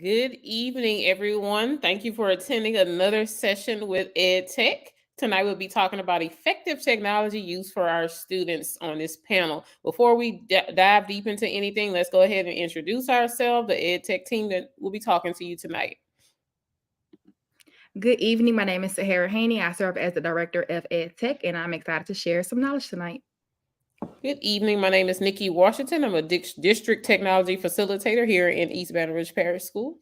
Good evening, everyone. Thank you for attending another session with EdTech. Tonight, we'll be talking about effective technology use for our students on this panel. Before we dive deep into anything, let's go ahead and introduce ourselves, the EdTech team that will be talking to you tonight. Good evening. My name is Sahara Haney. I serve as the Director of EdTech, and I'm excited to share some knowledge tonight. Good evening. My name is Nikki Washington. I'm a district technology facilitator here in East Baton Rouge Parish School.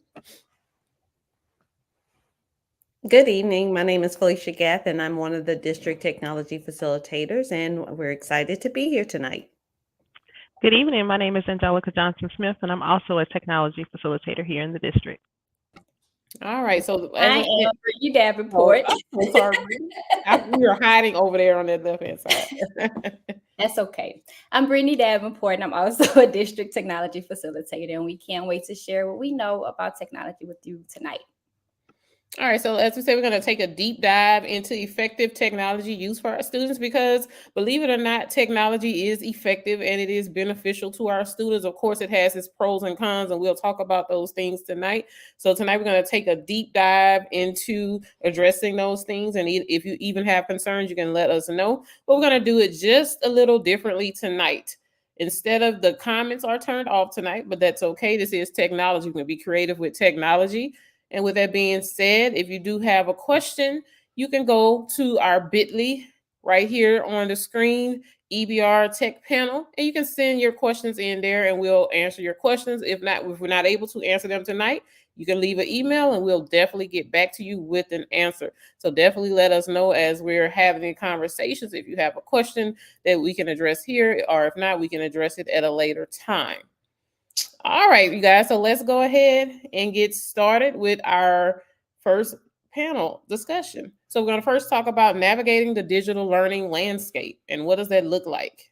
Good evening. My name is Felicia Gath, and I'm one of the district technology facilitators, and we're excited to be here tonight. Good evening. My name is Angelica Johnson-Smith, and I'm also a technology facilitator here in the district. All right. So I am Brittany Davenport. Oh, sorry. We were hiding over there on that left-hand side. That's okay. I'm Brittany Davenport, and I'm also a district technology facilitator, and we can't wait to share what we know about technology with you tonight. All right, so as we say, we're going to take a deep dive into effective technology use for our students because, believe it or not, technology is effective and it is beneficial to our students. Of course, it has its pros and cons, and we'll talk about those things tonight. So tonight, we're going to take a deep dive into addressing those things, and if you even have concerns, you can let us know. But we're going to do it just a little differently tonight. Instead of the comments are turned off tonight, but that's okay. This is technology. We're going to be creative with technology. And with that being said, if you do have a question, you can go to our bit.ly right here on the screen, EBR Tech Panel, and you can send your questions in there and we'll answer your questions. If we're not able to answer them tonight, you can leave an email and we'll definitely get back to you with an answer. So definitely let us know as we're having conversations if you have a question that we can address here, or if not, we can address it at a later time. All right, you guys, so let's go ahead and get started with our first panel discussion. So we're going to first talk about navigating the digital learning landscape and what does that look like?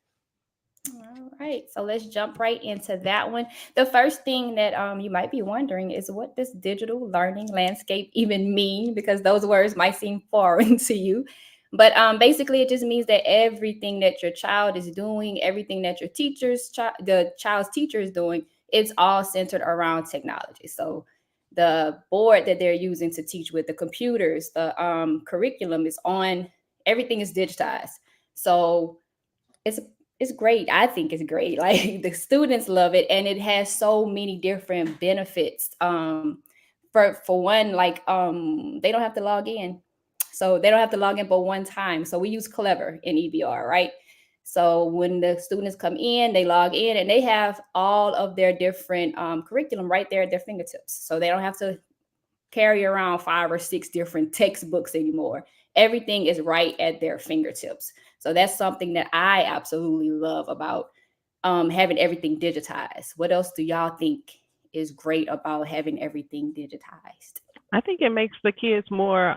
All right, so let's jump right into that one. The first thing that you might be wondering is, what does digital learning landscape even mean? Because those words might seem foreign to you. But basically, it just means that everything that your child is doing, everything that your the child's teacher is doing, it's all centered around technology. So the board that they're using to teach with, the computers, the curriculum is on, everything is digitized. So it's great. I think it's great. Like, the students love it, and it has so many different benefits. For one, like they don't have to log in. So they don't have to log in but one time. So we use Clever in EBR, right? So when the students come in, they log in and they have all of their different curriculum right there at their fingertips. So they don't have to carry around 5 or 6 different textbooks anymore. Everything is right at their fingertips. So that's something that I absolutely love about having everything digitized. What else do y'all think is great about having everything digitized? I think it makes the kids more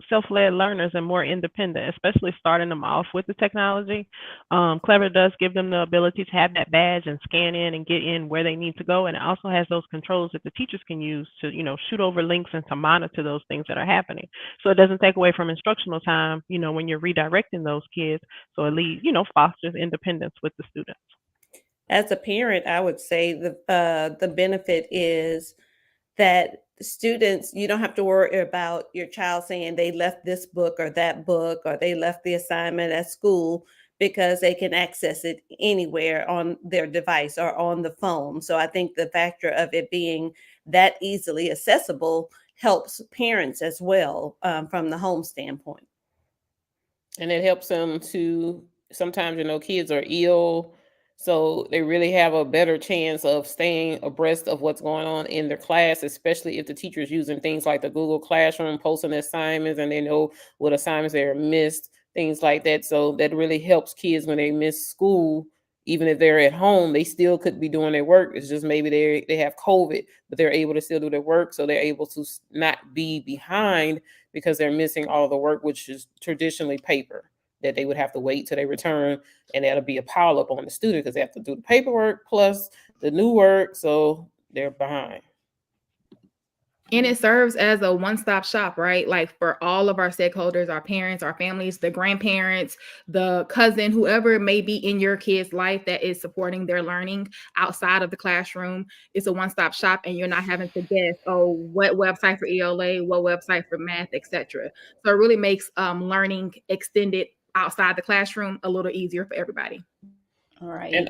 self-led learners and more independent, especially starting them off with the technology. Clever does give them the ability to have that badge and scan in and get in where they need to go. And it also has those controls that the teachers can use to, shoot over links and to monitor those things that are happening. So it doesn't take away from instructional time, when you're redirecting those kids. So it leads, fosters independence with the students. As a parent, I would say the benefit is that students, you don't have to worry about your child saying they left this book or that book, or they left the assignment at school, because they can access it anywhere on their device or on the phone. So I think the factor of it being that easily accessible helps parents as well, from the home standpoint. And it helps them to, sometimes, kids are ill, so they really have a better chance of staying abreast of what's going on in their class, especially if the teacher's using things like the Google Classroom, posting assignments, and they know what assignments they are missed, things like that. So that really helps kids when they miss school. Even if they're at home, they still could be doing their work. It's just maybe they have COVID, but they're able to still do their work. So they're able to not be behind because they're missing all the work, which is traditionally paper that they would have to wait till they return, and that'll be a pile up on the student because they have to do the paperwork plus the new work, so they're behind. And it serves as a one-stop shop, right? Like for all of our stakeholders, our parents, our families, the grandparents, the cousin, whoever may be in your kid's life that is supporting their learning outside of the classroom. It's a one-stop shop, and you're not having to guess, oh, what website for ELA, what website for math, etc. So it really makes learning extended outside the classroom a little easier for everybody. All right. And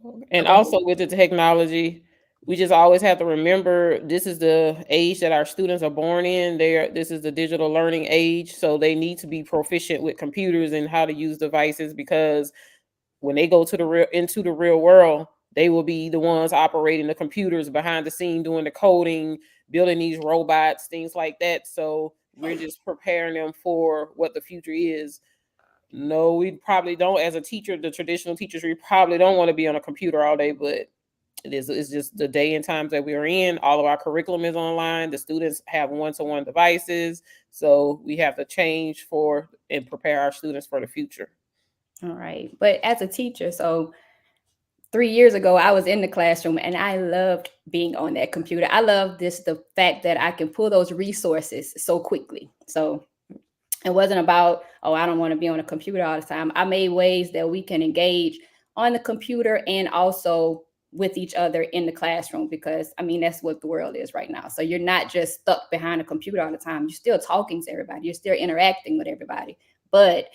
Okay. also with the technology, we just always have to remember this is the age that our students are born in. This is the digital learning age, so they need to be proficient with computers and how to use devices, because when they go to into the real world, they will be the ones operating the computers behind the scene, doing the coding, building these robots, things like that. So we're just preparing them for what the future is. No, we probably don't. As a teacher, the traditional teachers, we probably don't want to be on a computer all day, but it's just the day and times that we are in. All of our curriculum is online. The students have one-to-one devices. So we have to change for and prepare our students for the future. All right. But as a teacher, so 3 years ago, I was in the classroom and I loved being on that computer. I love the fact that I can pull those resources so quickly. So it wasn't about, oh, I don't want to be on a computer all the time. I made ways that we can engage on the computer and also with each other in the classroom, because I mean, that's what the world is right now. So you're not just stuck behind a computer all the time. You're still talking to everybody. You're still interacting with everybody, but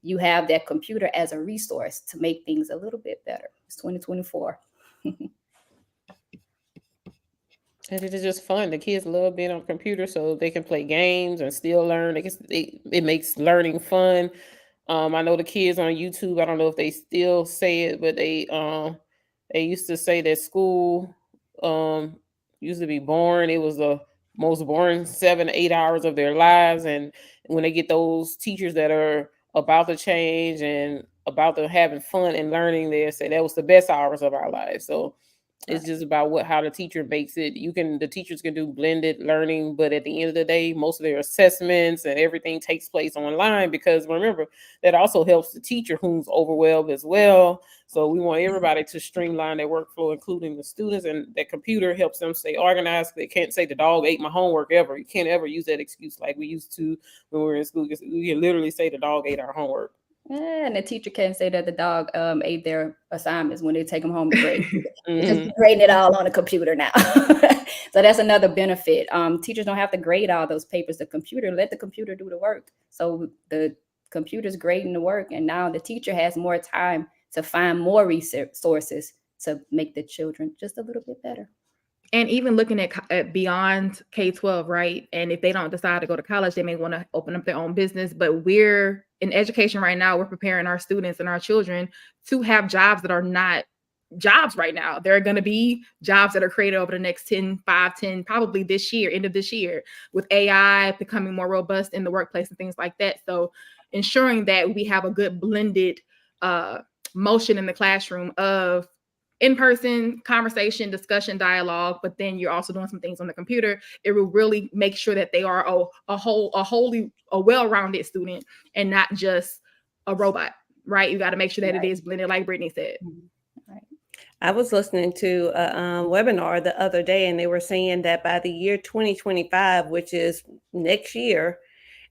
you have that computer as a resource to make things a little bit better. It's 2024. And it is just fun. The kids love being on computers, so they can play games and still learn. It makes learning fun. I know the kids on YouTube, I don't know if they still say it, but they used to say that school used to be boring. It was the most boring 7 to 8 hours of their lives. And when they get those teachers that are about to change and about to having fun and learning, they say that was the best hours of our lives. So it's just about how the teacher makes it. The teachers can do blended learning, but at the end of the day, most of their assessments and everything takes place online, because remember, that also helps the teacher who's overwhelmed as well. So we want everybody to streamline their workflow, including the students, and that computer helps them stay organized. They can't say the dog ate my homework ever. You can't ever use that excuse like we used to when we were in school. We can literally say the dog ate our homework. And the teacher can't say that the dog ate their assignments when they take them home to grade. It's Mhm. just grading it all on the computer now. So that's another benefit. Teachers don't have to grade all those papers. The computer, let the computer do the work. So the computer's grading the work, and now the teacher has more time to find more resources to make the children just a little bit better. And even looking at beyond K-12, right? And if they don't decide to go to college, they may want to open up their own business. But we're in education right now, we're preparing our students and our children to have jobs that are not jobs right now. There are going to be jobs that are created over the next 10, probably this year, end of this year, with AI becoming more robust in the workplace and things like that. So ensuring that we have a good blended motion in the classroom of in-person conversation, discussion, dialogue, but then you're also doing some things on the computer. It will really make sure that they are a well-rounded student and not just a robot, right? You got to make sure that it is blended, like Brittany said. I was listening to a webinar the other day, and they were saying that by the year 2025, which is next year,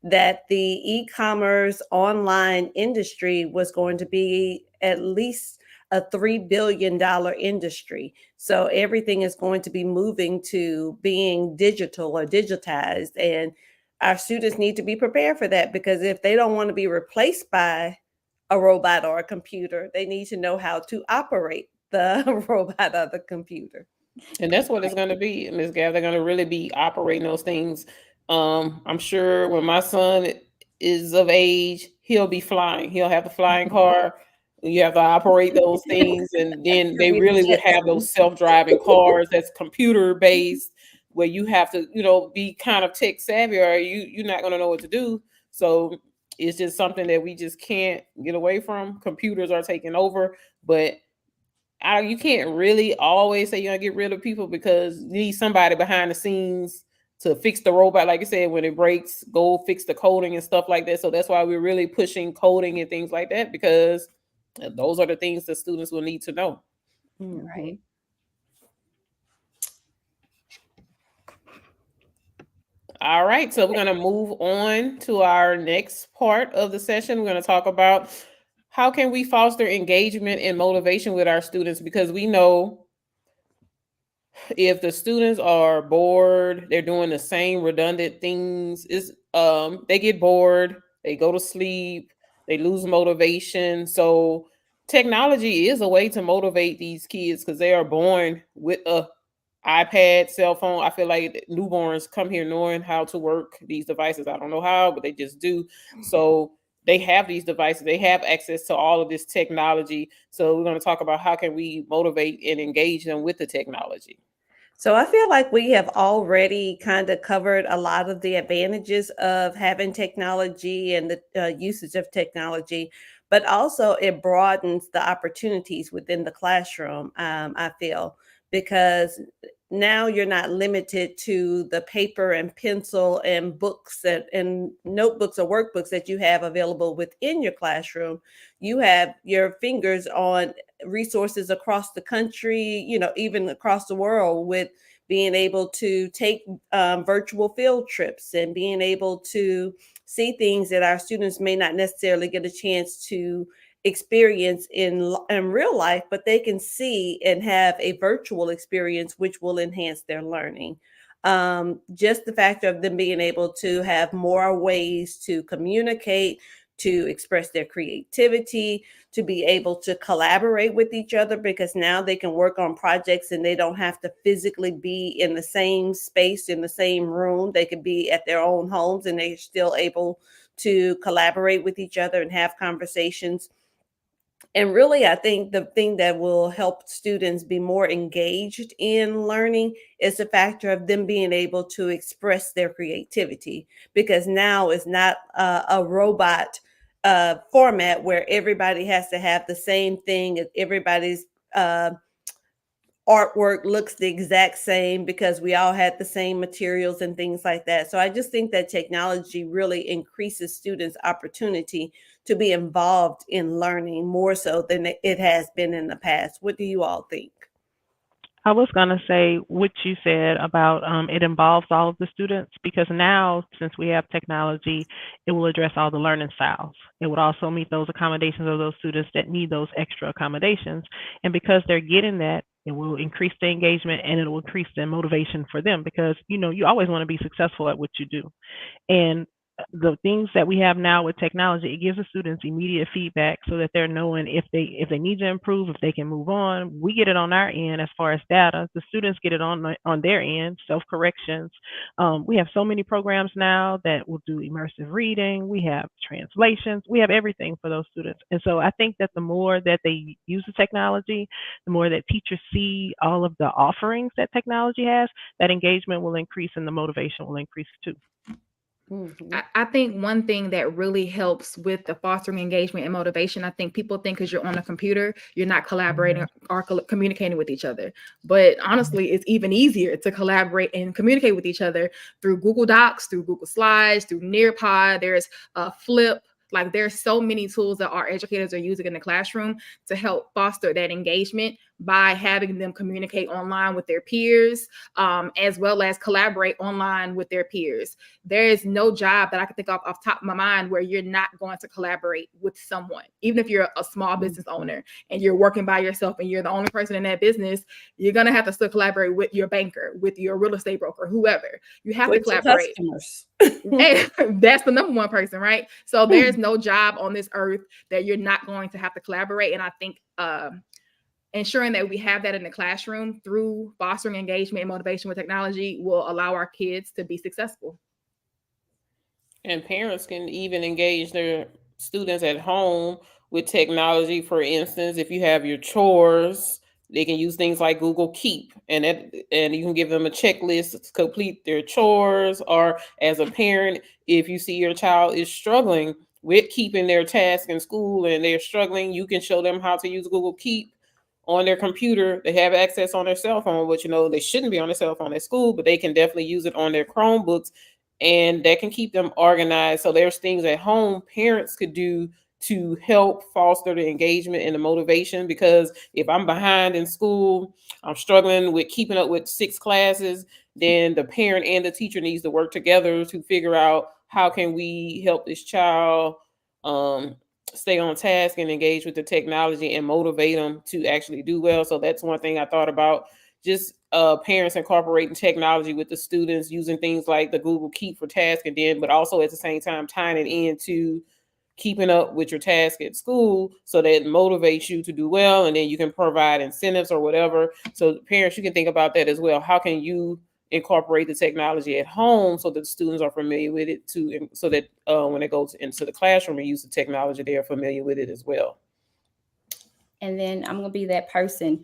that the e-commerce online industry was going to be at least a $3 billion industry. So everything is going to be moving to being digital or digitized. And our students need to be prepared for that, because if they don't want to be replaced by a robot or a computer, they need to know how to operate the robot or the computer. And that's what it's going to be, Ms. Gav. They're going to really be operating those things. I'm sure when my son is of age, he'll be flying. He'll have the flying car. You have to operate those things. And then they really would have those self-driving cars that's computer based, where you have to, be kind of tech savvy, or you're not going to know what to do. So it's just something that we just can't get away from. Computers are taking over, but you can't really always say you're gonna get rid of people, because you need somebody behind the scenes to fix the robot. Like I said, when it breaks, go fix the coding and stuff like that. So that's why we're really pushing coding and things like that, because those are the things that students will need to know. Right. All right, so we're going to move on to our next part of the session. We're going to talk about how can we foster engagement and motivation with our students, because we know if the students are bored, they're doing the same redundant things, they get bored, they go to sleep, they lose motivation. So technology is a way to motivate these kids because they are born with a iPad, cell phone. I feel like newborns come here knowing how to work these devices. I don't know how, but they just do. So they have these devices. They have access to all of this technology. So we're going to talk about how can we motivate and engage them with the technology. So I feel like we have already kind of covered a lot of the advantages of having technology and the usage of technology, but also it broadens the opportunities within the classroom, I feel, because now you're not limited to the paper and pencil and books and notebooks or workbooks that you have available within your classroom. You have your fingers on resources across the country, even across the world, with being able to take virtual field trips and being able to see things that our students may not necessarily get a chance to experience in real life, but they can see and have a virtual experience, which will enhance their learning. Just the factor of them being able to have more ways to communicate, to express their creativity, to be able to collaborate with each other, because now they can work on projects and they don't have to physically be in the same space, in the same room. They could be at their own homes and they're still able to collaborate with each other and have conversations. And really, I think the thing that will help students be more engaged in learning is the factor of them being able to express their creativity, because now it's not a robot format where everybody has to have the same thing. Everybody's artwork looks the exact same because we all had the same materials and things like that. So I just think that technology really increases students' opportunity to be involved in learning more so than it has been in the past. What do you all think? I was going to say what you said about it involves all of the students, because now, since we have technology, it will address all the learning styles. It would also meet those accommodations of those students that need those extra accommodations. And because they're getting that, it will increase the engagement and it will increase the motivation for them, because, you always want to be successful at what you do. And the things that we have now with technology, it gives the students immediate feedback so that they're knowing if they need to improve, if they can move on. We get it on our end as far as data. The students get it on their end, self-corrections. We have so many programs now that will do immersive reading. We have translations. We have everything for those students. And so I think that the more that they use the technology, the more that teachers see all of the offerings that technology has, that engagement will increase and the motivation will increase too. Mhm. I think one thing that really helps with the fostering engagement and motivation, I think people think because you're on a computer, you're not collaborating or communicating with each other. But honestly, it's even easier to collaborate and communicate with each other through Google Docs, through Google Slides, through Nearpod. There's Flip. Like, there's so many tools that our educators are using in the classroom to help foster that engagement by having them communicate online with their peers, as well as collaborate online with their peers. There is no job that I can think of off the top of my mind where you're not going to collaborate with someone. Even if you're a small business owner and you're working by yourself and you're the only person in that business, you're going to have to still collaborate with your banker, with your real estate broker, whoever. You have to collaborate. Customers. And that's the number one person, right? So there's no job on this earth that you're not going to have to collaborate. And I think ensuring that we have that in the classroom through fostering engagement and motivation with technology will allow our kids to be successful. And parents can even engage their students at home with technology. For instance, if you have your chores, they can use things like Google Keep, and you can give them a checklist to complete their chores. Or as a parent, if you see your child is struggling with keeping their task in school and they're struggling, you can show them how to use Google Keep on their computer. They have access on their cell phone, which they shouldn't be on their cell phone at school, but they can definitely use it on their Chromebooks, and that can keep them organized. So there's things at home parents could do to help foster the engagement and the motivation. Because if I'm behind in school, I'm struggling with keeping up with 6 classes, then the parent and the teacher needs to work together to figure out how can we help this child stay on task and engage with the technology and motivate them to actually do well. So that's one thing I thought about. Just parents incorporating technology with the students, using things like the Google Keep for task, and then, but also at the same time tying it into keeping up with your task at school, so that it motivates you to do well, and then you can provide incentives or whatever. So parents, you can think about that as well. How can you incorporate the technology at home so that the students are familiar with it too, so that when they go into the classroom and use the technology, they are familiar with it as well. And then I'm gonna be that person.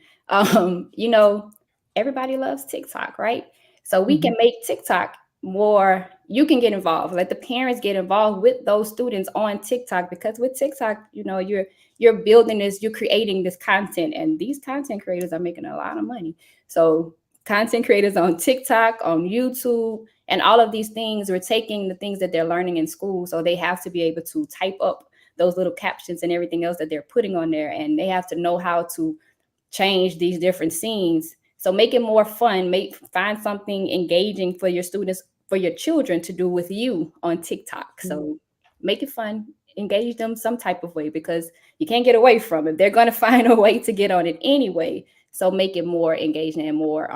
Everybody loves TikTok, right? So we can make TikTok more. You can get involved. Let the parents get involved with those students on TikTok, because with TikTok, you're building this, you're creating this content, and these content creators are making a lot of money. So content creators on TikTok, on YouTube, and all of these things, we're taking the things that they're learning in school. So they have to be able to type up those little captions and everything else that they're putting on there. And they have to know how to change these different scenes. So make it more fun, find something engaging for your students, for your children to do with you on TikTok. So make it fun, engage them some type of way, because you can't get away from it. They're going to find a way to get on it anyway. So make it more engaging and more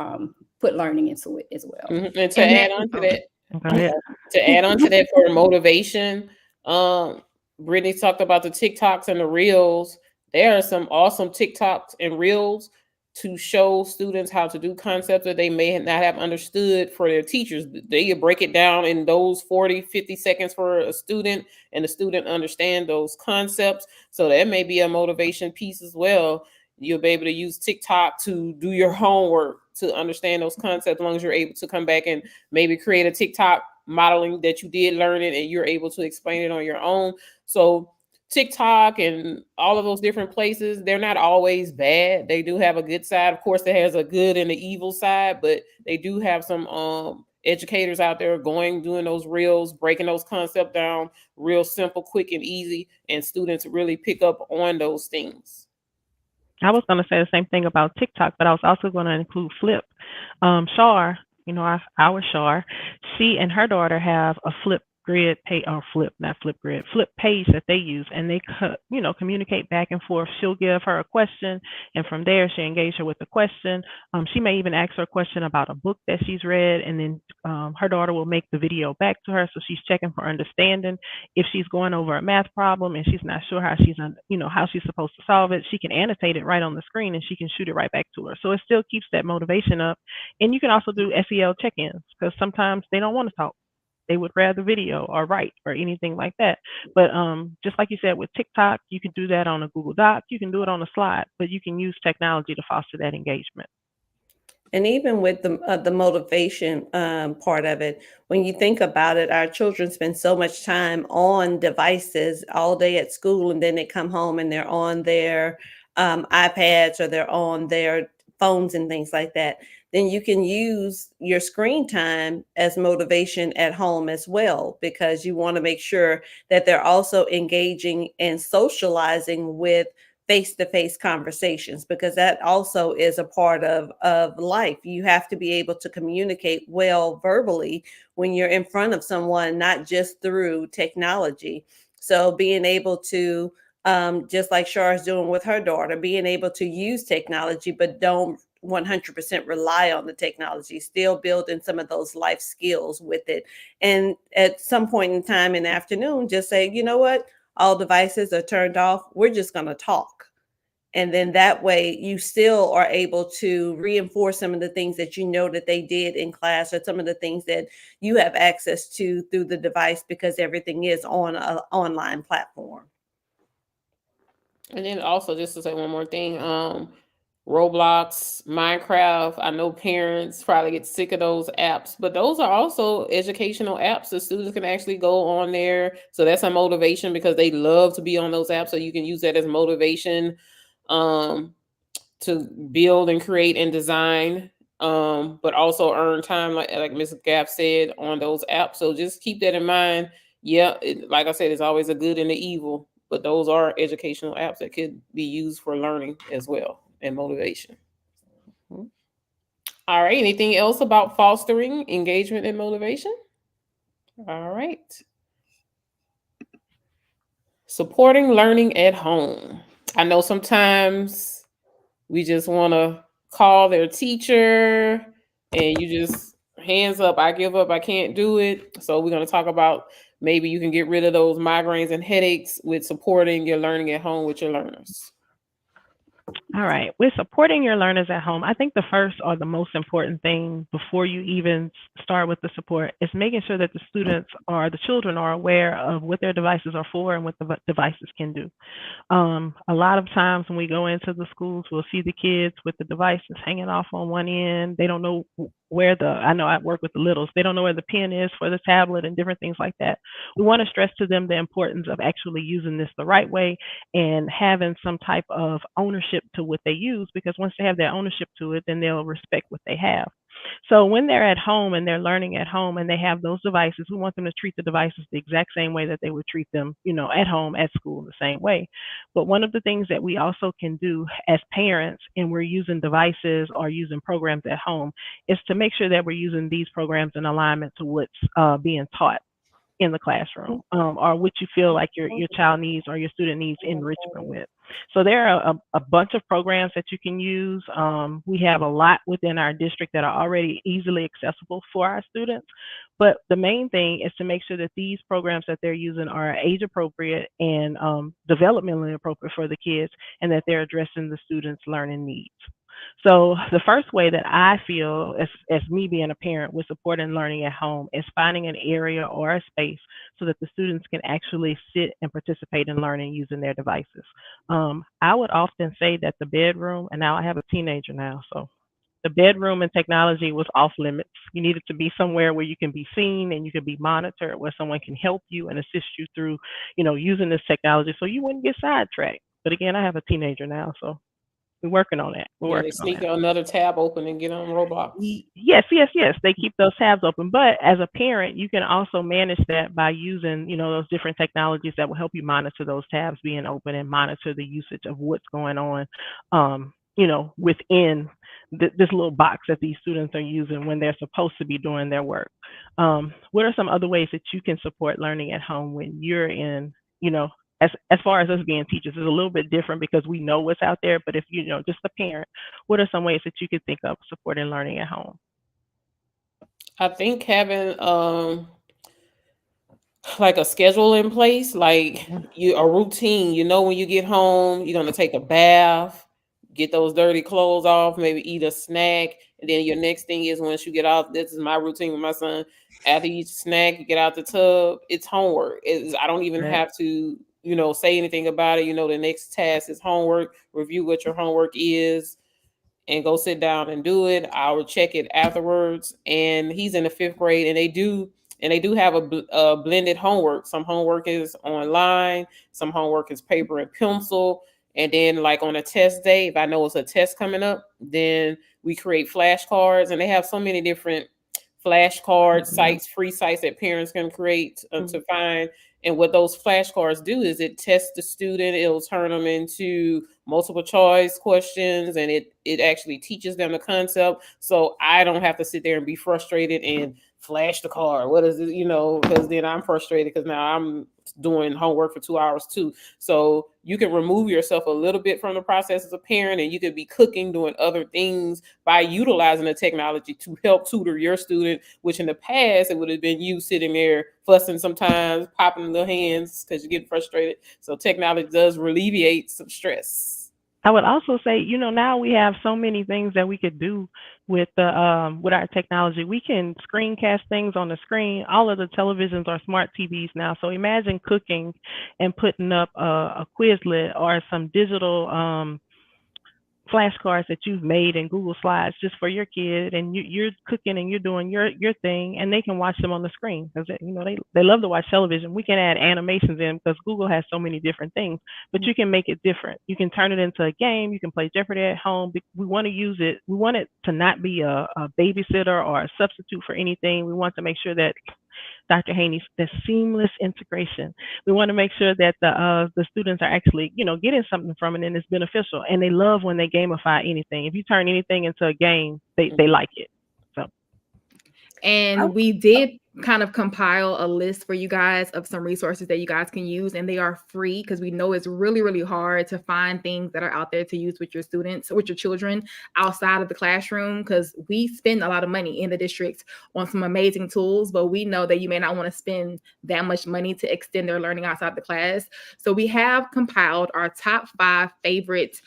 put learning into it as well. And to add on to that, for motivation, Brittany talked about the TikToks and the Reels. There are some awesome TikToks and Reels to show students how to do concepts that they may not have understood for their teachers. They break it down in those 40, 50 seconds for a student, and the student understand those concepts. So that may be a motivation piece as well. You'll be able to use TikTok to do your homework, to understand those concepts, as long as you're able to come back and maybe create a TikTok modeling that you did learn it and you're able to explain it on your own. So TikTok and all of those different places, they're not always bad. They do have a good side. Of course, there has a good and the evil side, but they do have some educators out there doing those reels, breaking those concepts down real simple, quick, and easy, and students really pick up on those things. I was going to say the same thing about TikTok, but I was also going to include Flip. Shar, our Shar, she and her daughter have a Flip page that they use, and they communicate back and forth. She'll give her a question, and from there she engage her with the question. She may even ask her a question about a book that she's read, and then her daughter will make the video back to her, so she's checking for understanding. If she's going over a math problem and she's not sure how she's supposed to solve it, she can annotate it right on the screen and she can shoot it right back to her. So it still keeps that motivation up. And you can also do SEL check-ins, because sometimes they don't want to talk. They would rather video or write or anything like that. But just like you said with TikTok, you can do that on a Google Doc. You can do it on a slide, but you can use technology to foster that engagement. And even with the motivation part of it, when you think about it, our children spend so much time on devices all day at school, and then they come home and they're on their iPads or they're on their phones and things like that. Then you can use your screen time as motivation at home as well, because you want to make sure that they're also engaging and socializing with face-to-face conversations, because that also is a part of life. You have to be able to communicate well verbally when you're in front of someone, not just through technology. So being able to, just like Shar is doing with her daughter, being able to use technology, but don't 100% rely on the technology, still building some of those life skills with it. And at some point in time in the afternoon, just say, you know what, all devices are turned off. We're just going to talk. And then that way you still are able to reinforce some of the things that you know that they did in class, or some of the things that you have access to through the device, because everything is on an online platform. And then also, just to say one more thing, Roblox, Minecraft, I know parents probably get sick of those apps, but those are also educational apps. The students can actually go on there. So that's a motivation, because they love to be on those apps. So you can use that as motivation to build and create and design, but also earn time, like Ms. Gaff said, on those apps. So just keep that in mind. Yeah, like I said, it's always a good and the evil, but those are educational apps that could be used for learning as well and motivation. All right. Anything else about fostering engagement and motivation? All right. Supporting learning at home. I know sometimes we just want to call their teacher and you just hands up, I give up, I can't do it. So we're going to talk about maybe you can get rid of those migraines and headaches with supporting your learning at home with your learners. All right. With supporting your learners at home, I think the first or the most important thing before you even start with the support is making sure that the students or the children are aware of what their devices are for and what the devices can do. A lot of times when we go into the schools, we'll see the kids with the devices hanging off on one end. They don't know where I know I work with the littles, they don't know where the pin is for the tablet and different things like that. We want to stress to them the importance of actually using this the right way and having some type of ownership to what they use, because once they have that ownership to it, then they'll respect what they have. So when they're at home and they're learning at home and they have those devices, we want them to treat the devices the exact same way that they would treat them, at home, at school, the same way. But one of the things that we also can do as parents, and we're using devices or using programs at home, is to make sure that we're using these programs in alignment to what's being taught in the classroom, or what you feel like your child needs or your student needs enrichment with. So there are a bunch of programs that you can use. We have a lot within our district that are already easily accessible for our students. But the main thing is to make sure that these programs that they're using are age appropriate and developmentally appropriate for the kids, and that they're addressing the students' learning needs. So the first way that I feel, as me being a parent, with supporting learning at home is finding an area or a space so that the students can actually sit and participate in learning using their devices. I would often say that the bedroom, and now I have a teenager now, so the bedroom and technology was off limits. You needed to be somewhere where you can be seen and you can be monitored, where someone can help you and assist you through, using this technology so you wouldn't get sidetracked. But again, I have a teenager now, so we're working on that. Yeah, they sneak another tab open and get on Roblox. Yes. They keep those tabs open. But as a parent, you can also manage that by using, those different technologies that will help you monitor those tabs being open and monitor the usage of what's going on, within this little box that these students are using when they're supposed to be doing their work. What are some other ways that you can support learning at home when you're in, as far as us being teachers, is a little bit different because we know what's out there. But if just a parent, what are some ways that you could think of supporting learning at home? I think having like a schedule in place, like a routine. When you get home, you're gonna take a bath, get those dirty clothes off, maybe eat a snack, and then your next thing is once you get out. This is my routine with my son. After you eat a snack, you get out the tub. It's homework. I don't even have to say anything about it. The next task is homework. Review what your homework is and go sit down and do it. I will check it afterwards. And he's in the 5th grade, and they do have a blended homework. Some homework is online, some homework is paper and pencil. And then like on a test day, if I know it's a test coming up, then we create flashcards, and they have so many different flashcard sites, free sites that parents can create to find. And what those flashcards do is it tests the student. It'll turn them into multiple choice questions, and it actually teaches them the concept. So I don't have to sit there and be frustrated and flash the card. What is it? Because then I'm frustrated because now I'm doing homework for 2 hours too. So you can remove yourself a little bit from the process as a parent, and you could be cooking, doing other things by utilizing the technology to help tutor your student, which in the past, it would have been you sitting there fussing sometimes, popping the hands because you get frustrated. So technology does alleviate some stress. I would also say, now we have so many things that we could do with our technology. We can screencast things on the screen. All of the televisions are smart TVs now. So imagine cooking and putting up a Quizlet or some digital flashcards that you've made in Google Slides just for your kid, and you're cooking and you're doing your thing, and they can watch them on the screen because they love to watch television. We can add animations in because Google has so many different things, but you can make it different. You can turn it into a game. You can play Jeopardy at home. We want to use it. We want it to not be a babysitter or a substitute for anything. We want to make sure that Dr. Haney, the seamless integration. We want to make sure that the students are actually, getting something from it and it's beneficial. And they love when they gamify anything. If you turn anything into a game, they like it. So. And we did kind of compile a list for you guys of some resources that you guys can use, and they are free because we know it's really, really hard to find things that are out there to use with your students, with your children outside of the classroom, because we spend a lot of money in the district on some amazing tools, but we know that you may not want to spend that much money to extend their learning outside the class. So we have compiled our top 5 favorite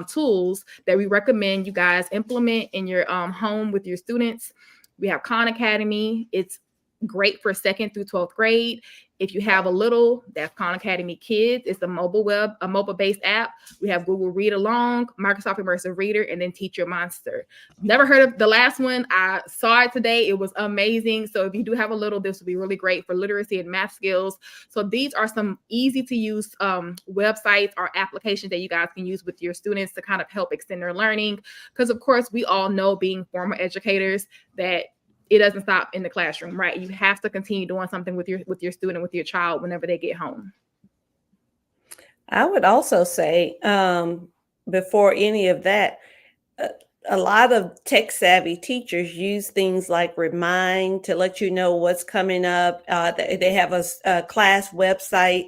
tools that we recommend you guys implement in your home with your students. We have Khan Academy. It's great for 2nd through 12th grade. If you have a little, that's Khan Academy Kids. It's a mobile-based app. We have Google Read Along, Microsoft Immersive Reader, and then Teacher Monster. Never heard of the last one. I saw it today. It was amazing. So if you do have a little, this would be really great for literacy and math skills. So these are some easy to use websites or applications that you guys can use with your students to kind of help extend their learning. Because of course, we all know, being former educators, that it doesn't stop in the classroom, right? You have to continue doing something with your student, with your child, whenever they get home. I would also say, before any of that, a lot of tech savvy teachers use things like Remind to let you know what's coming up. They have a class website.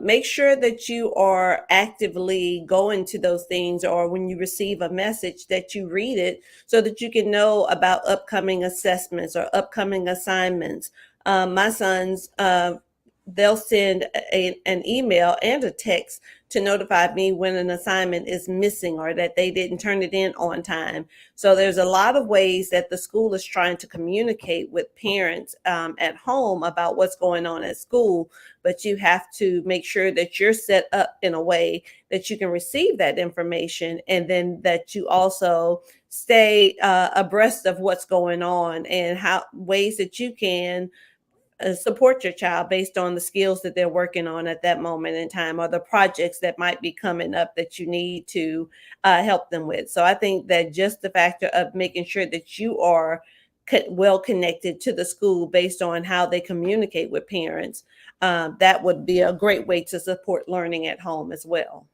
Make sure that you are actively going to those things, or when you receive a message that you read it so that you can know about upcoming assessments or upcoming assignments. My sons, they'll send an email and a text to notify me when an assignment is missing or that they didn't turn it in on time. So there's a lot of ways that the school is trying to communicate with parents at home about what's going on at school, but you have to make sure that you're set up in a way that you can receive that information, and then that you also stay abreast of what's going on and how ways that you can support your child based on the skills that they're working on at that moment in time, or the projects that might be coming up that you need to help them with. So I think that just the factor of making sure that you are well connected to the school based on how they communicate with parents, that would be a great way to support learning at home as well.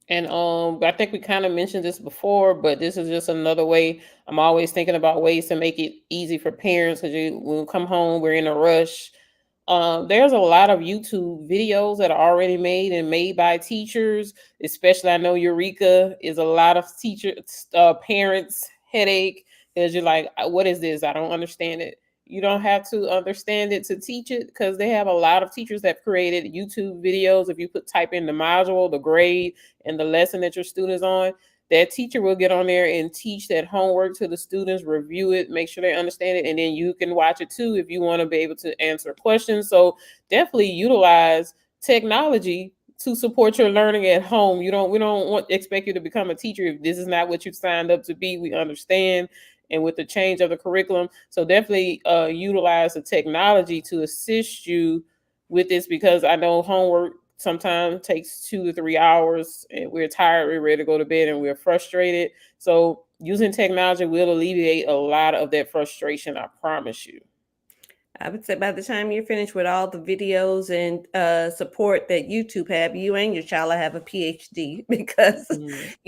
And I think we kind of mentioned this before, but this is just another way. I'm always thinking about ways to make it easy for parents, because when we come home, we're in a rush. There's a lot of YouTube videos that are already made by teachers. Especially, I know Eureka is a lot of parents' headache, because you're like, what is this? I don't understand it. You don't have to understand it to teach it, because they have a lot of teachers that have created YouTube videos. If you type in the module, the grade, and the lesson that your student's on, that teacher will get on there and teach that homework to the students, review it, make sure they understand it, and then you can watch it too if you want to be able to answer questions. So definitely utilize technology to support your learning at home. We don't expect you to become a teacher if this is not what you signed up to be. We understand. And with the change of the curriculum, so definitely utilize the technology to assist you with this, because I know homework sometimes takes 2 to 3 hours, and we're tired, we're ready to go to bed, and we're frustrated. So using technology will alleviate a lot of that frustration, I promise you. I would say by the time you're finished with all the videos and support that YouTube have, you and your child will have a PhD, because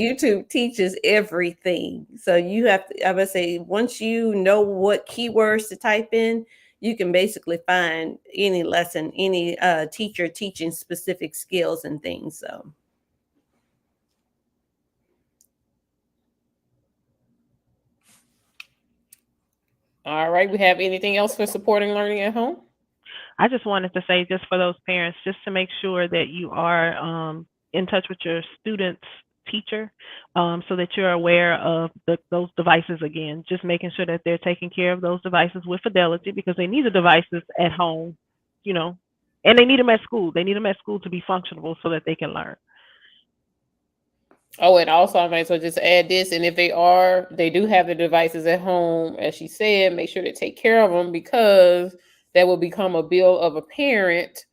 YouTube teaches everything. So you have to, I would say, once you know what keywords to type in, you can basically find any lesson, any teacher teaching specific skills and things. So. All right. We have anything else for supporting learning at home? I just wanted to say, just for those parents, just to make sure that you are in touch with your student's teacher, so that you're aware of those devices again, just making sure that they're taking care of those devices with fidelity, because they need the devices at home, and they need them at school. They need them at school to be functional so that they can learn. Oh, and also I might as well just add this. And if they do have the devices at home, as she said, make sure to take care of them, because that will become a bill of a parent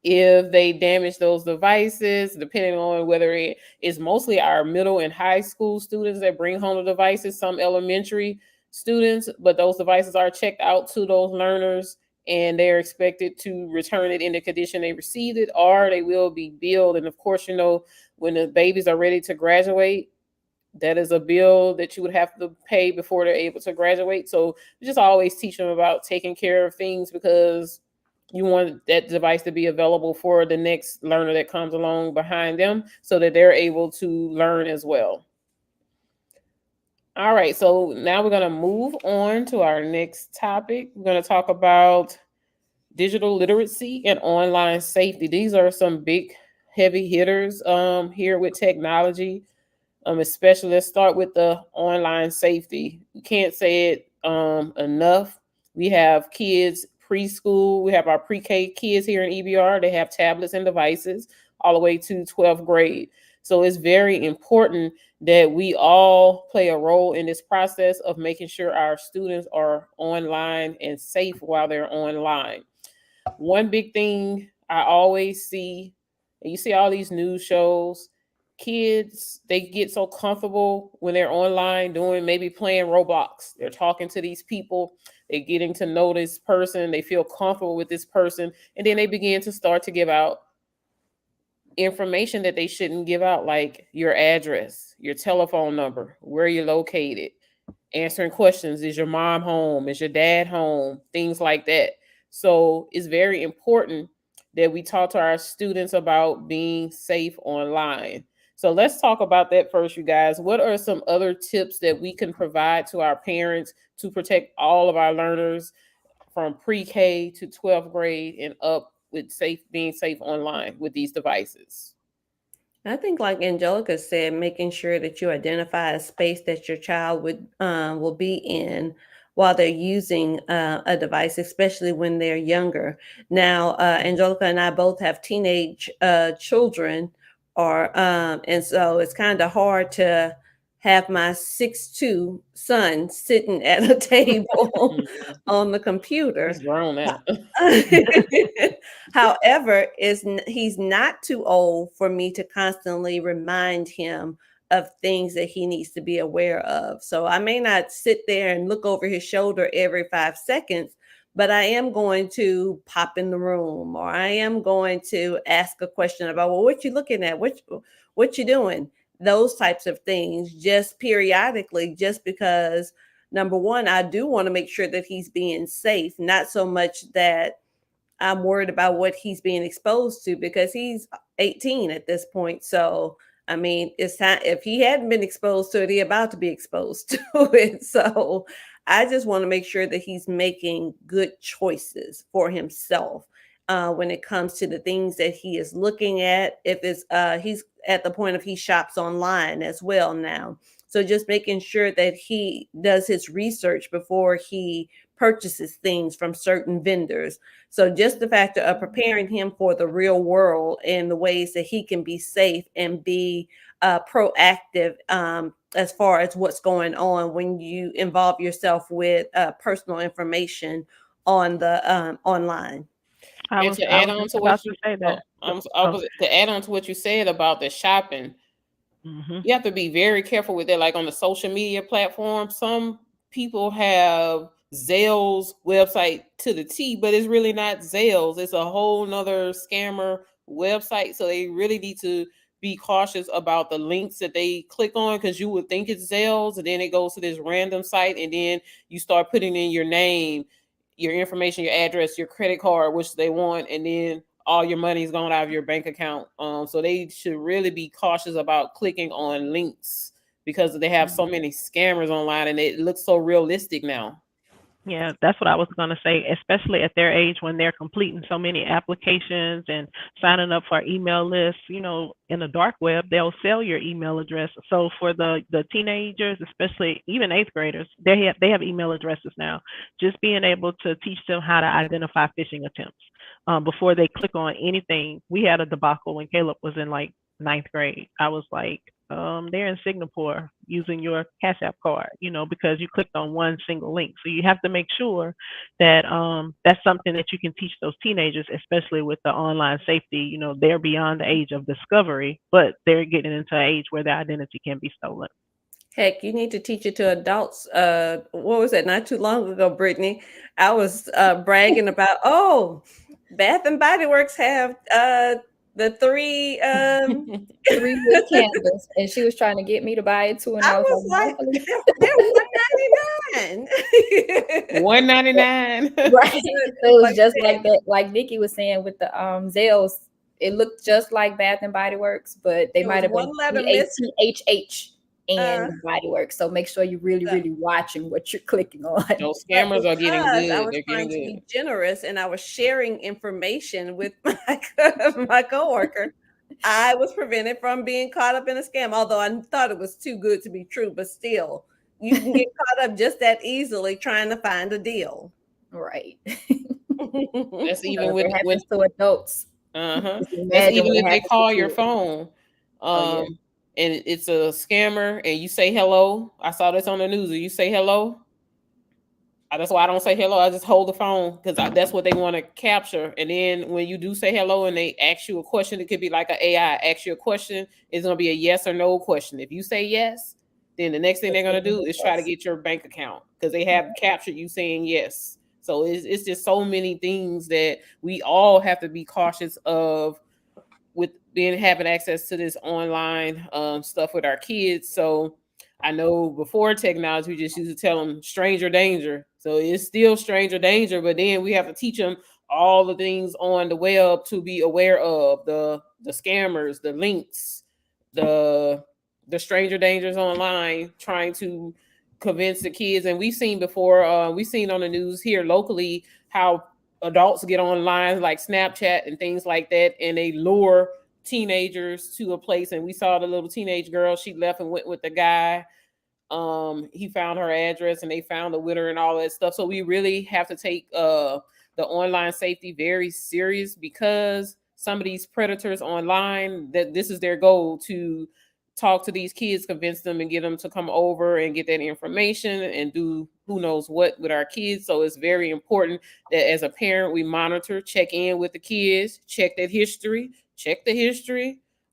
if they damage those devices, depending on whether it is mostly our middle and high school students that bring home the devices, some elementary. students, but those devices are checked out to those learners and they're expected to return it in the condition they received it, or they will be billed. And of course, when the babies are ready to graduate, that is a bill that you would have to pay before they're able to graduate. So just always teach them about taking care of things, because you want that device to be available for the next learner that comes along behind them so that they're able to learn as well. All right, so now we're going to move on to our next topic. We're going to talk about digital literacy and online safety. These are some big, heavy hitters here with technology. Especially, let's start with the online safety. We can't say it enough. We have kids preschool. We have our pre-K kids here in EBR. They have tablets and devices all the way to 12th grade. So it's very important that we all play a role in this process of making sure our students are online and safe while they're online. One big thing I always see, and you see all these news shows, kids, they get so comfortable when they're online maybe playing Roblox. They're talking to these people, they're getting to know this person, they feel comfortable with this person, and then they begin to start to give out information that they shouldn't give out, like your address, your telephone number, where you're located, answering questions. Is your mom home? Is your dad home? Things like that. So it's very important that we talk to our students about being safe online. So let's talk about that first, you guys. What are some other tips that we can provide to our parents to protect all of our learners from pre-K to 12th grade and up with being safe online with these devices? I think, like Angelica said, making sure that you identify a space that your child will be in while they're using a device, especially when they're younger. Now, Angelica and I both have teenage children, and so it's kind of hard to have my 6'2" son sitting at a table on the computer. He's grown now. However, he's not too old for me to constantly remind him of things that he needs to be aware of. So I may not sit there and look over his shoulder every 5 seconds, but I am going to pop in the room, or I am going to ask a question about, well, what you looking at? What you doing? Those types of things, just periodically, just because, number one, I do want to make sure that he's being safe, not so much that I'm worried about what he's being exposed to, because he's 18 at this point. So, I mean, it's time, if he hadn't been exposed to it, he's about to be exposed to it. So I just want to make sure that he's making good choices for himself when it comes to the things that he is looking at. If it's he's at the point of he shops online as well now. So just making sure that he does his research before he purchases things from certain vendors. So just the factor of preparing him for the real world and the ways that he can be safe and be proactive as far as what's going on when you involve yourself with personal information on the online. To add on to what you said about the shopping, you have to be very careful with that. Like on the social media platform, some people have Zales website to the T, but it's really not Zales. It's a whole nother scammer website. So they really need to be cautious about the links that they click on, because you would think it's Zales, and then it goes to this random site, and then you start putting in your name, your information, your address, your credit card, which they want, and then all your money is going out of your bank account. So they should really be cautious about clicking on links, because they have so many scammers online and it looks so realistic now. Yeah, that's what I was going to say, especially at their age when they're completing so many applications and signing up for email lists. In the dark web, they'll sell your email address. So for the teenagers, especially even 8th graders, they have email addresses now. Just being able to teach them how to identify phishing attempts before they click on anything. We had a debacle when Caleb was in like 9th grade. I was like, they're in Singapore using your Cash App card, because you clicked on one single link. So you have to make sure that that's something that you can teach those teenagers, especially with the online safety. They're beyond the age of discovery, but they're getting into an age where their identity can be stolen. Heck, you need to teach it to adults. What was it? Not too long ago, Brittany, I was bragging about, oh, Bath and Body Works have the three. 3 wood candles, and she was trying to get me to buy it too, and I I was was like, like, "Mindfully." they're $1.99. $1.99. Right. So it was Like just I like said, that, like Nikki was saying with the Zales, it looked just like Bath and Body Works, but they it might was have one been letter missing. BATHH Uh, and Body Works. So make sure you're really, so really watching what you're clicking on. Those But scammers are getting because I good. was They're trying getting to good. be generous and I was sharing information with my coworker, I was prevented from being caught up in a scam. Although I thought it was too good to be true, but still, you can get caught up just that easily trying to find a deal. Right. That's So even if with it happens to adults, uh-huh. just That's imagine even what if they happens to call your kids. phone, Oh yeah. and it's a scammer, and you say hello. I saw this on the news. You say hello. That's why I don't say hello. I just hold the phone because that's what they want to capture. And then when you do say hello and they ask you a question, it could be like an AI ask you a question. It's going to be a yes or no question. If you say yes, then the next thing they're going to do is try to get your bank account because they have captured you saying yes. So it's just so many things that we all have to be cautious of with being having access to this online stuff with our kids. So I know before technology, we just used to tell them stranger danger. So it's still stranger danger, but then we have to teach them all the things on the web to be aware of the scammers, the links, the stranger dangers online, trying to convince the kids. And we've seen before, we've seen on the news here locally how adults get online like Snapchat and things like that, and they lure teenagers to a place. And we saw the little teenage girl, she left and went with the guy. He found her address and they found the winner and all that stuff. So we really have to take the online safety very serious because some of these predators online, that this is their goal, to talk to these kids, convince them and get them to come over and get that information and do who knows what with our kids. So it's very important that as a parent we monitor, check in with the kids, check the history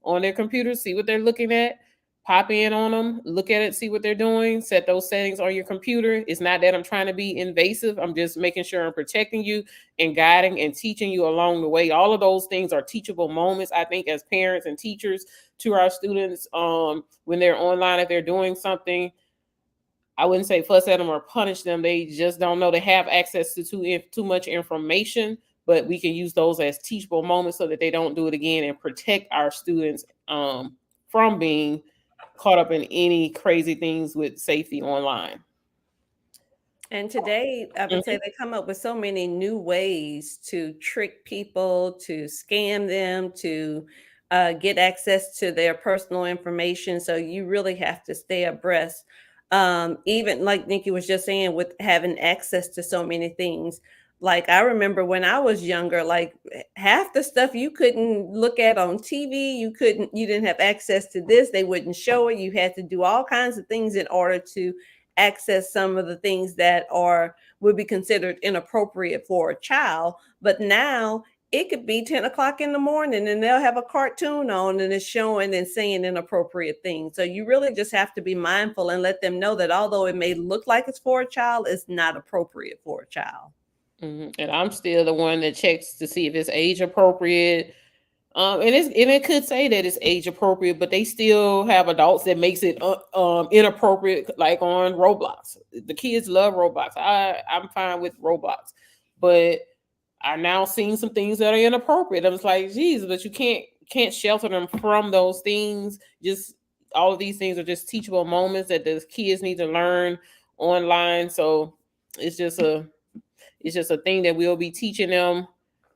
on their computer, see what they're looking at, pop in on them, look at it, see what they're doing, set those settings on your computer. It's not that I'm trying to be invasive. I'm just making sure I'm protecting you and guiding and teaching you along the way. All of those things are teachable moments, I think, as parents and teachers to our students when they're online. If they're doing something, I wouldn't say fuss at them or punish them. They just don't know. They have access to too much information, but we can use those as teachable moments so that they don't do it again and protect our students from being caught up in any crazy things with safety online. And today, I would say they come up with so many new ways to trick people, to scam them, to get access to their personal information. So you really have to stay abreast. Even like Nikki was just saying, with having access to so many things. Like I remember when I was younger, like half the stuff you couldn't look at on TV, you didn't have access to this. They wouldn't show it. You had to do all kinds of things in order to access some of the things that would be considered inappropriate for a child. But now it could be 10 o'clock in the morning and they'll have a cartoon on and it's showing and saying inappropriate things. So you really just have to be mindful and let them know that although it may look like it's for a child, it's not appropriate for a child. And I'm still the one that checks to see if it's age appropriate. And it could say that it's age appropriate, but they still have adults that makes it inappropriate, like on Roblox. The kids love Roblox. I'm fine with Roblox, but I now seen some things that are inappropriate. I was like, geez, but you can't shelter them from those things. Just all of these things are just teachable moments that the kids need to learn online. So it's just a thing that we'll be teaching them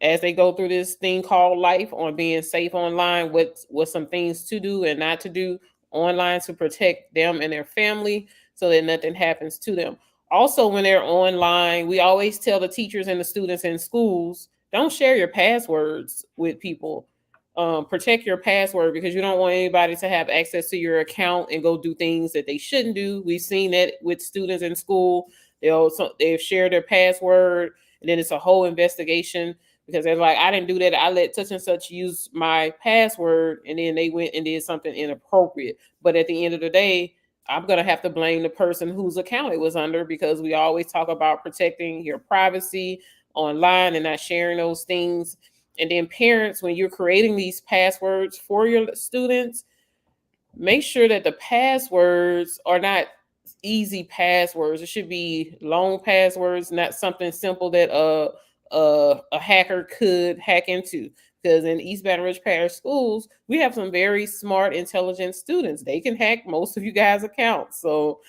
as they go through this thing called life, on being safe online, what some things to do and not to do online to protect them and their family so that nothing happens to them. Also, when they're online, we always tell the teachers and the students in schools, don't share your passwords with people. Protect your password because you don't want anybody to have access to your account and go do things that they shouldn't do. We've seen that with students in school. They've shared their password, and then it's a whole investigation because they're like, I didn't do that. I let such and such use my password, and then they went and did something inappropriate. But at the end of the day, I'm going to have to blame the person whose account it was under, because we always talk about protecting your privacy online and not sharing those things. And then parents, when you're creating these passwords for your students, make sure that the passwords are not easy passwords. It should be long passwords, not something simple that a hacker could hack into. Because in East Baton Rouge Parish Schools, we have some very smart, intelligent students. They can hack most of you guys' accounts. So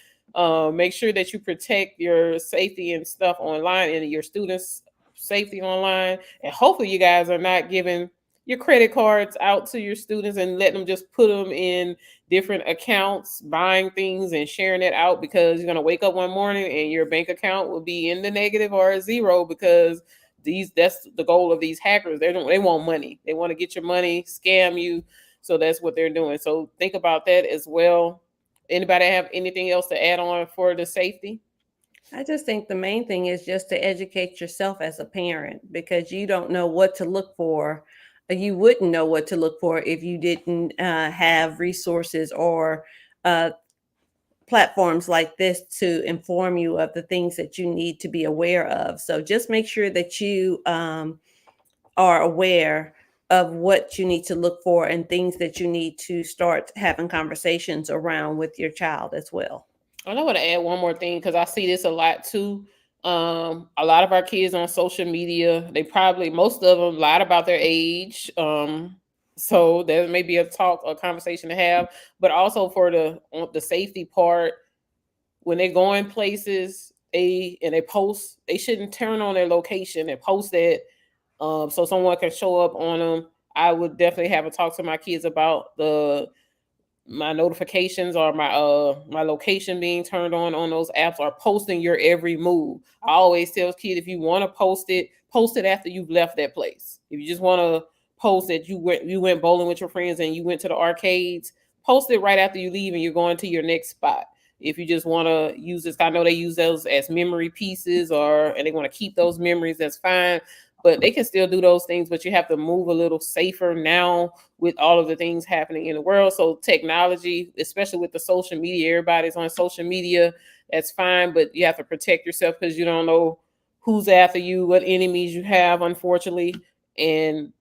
make sure that you protect your safety and stuff online and your students' safety online. And hopefully you guys are not giving your credit cards out to your students and letting them just put them in different accounts, buying things and sharing it out, because you're going to wake up one morning and your bank account will be in the negative or a zero, because that's the goal of these hackers. They want money. They want to get your money, scam you. So that's what they're doing. So think about that as well. Anybody have anything else to add on for the safety? I just think the main thing is just to educate yourself as a parent, because you don't know what to look for. You wouldn't know what to look for if you didn't have resources or platforms like this to inform you of the things that you need to be aware of. So just make sure that you are aware of what you need to look for and things that you need to start having conversations around with your child as well. And I want to add one more thing, because I see this a lot too. A lot of our kids on social media, most of them lied about their age. So there may be a conversation to have, but also for the safety part, when they're going places, they post, they shouldn't turn on their location and post it, so someone can show up on them. I would definitely have a talk to my kids about my notifications or my location being turned on those apps, or posting your every move. I always tell kids, if you want to post it after you've left that place. If you just want to post that you went bowling with your friends and you went to the arcades, post it right after you leave and you're going to your next spot. If you just want to use this, I know they use those as memory pieces, and they want to keep those memories, that's fine. But they can still do those things, but you have to move a little safer now with all of the things happening in the world. So technology, especially with the social media, everybody's on social media, that's fine, but you have to protect yourself, because you don't know who's after you, what enemies you have, unfortunately. And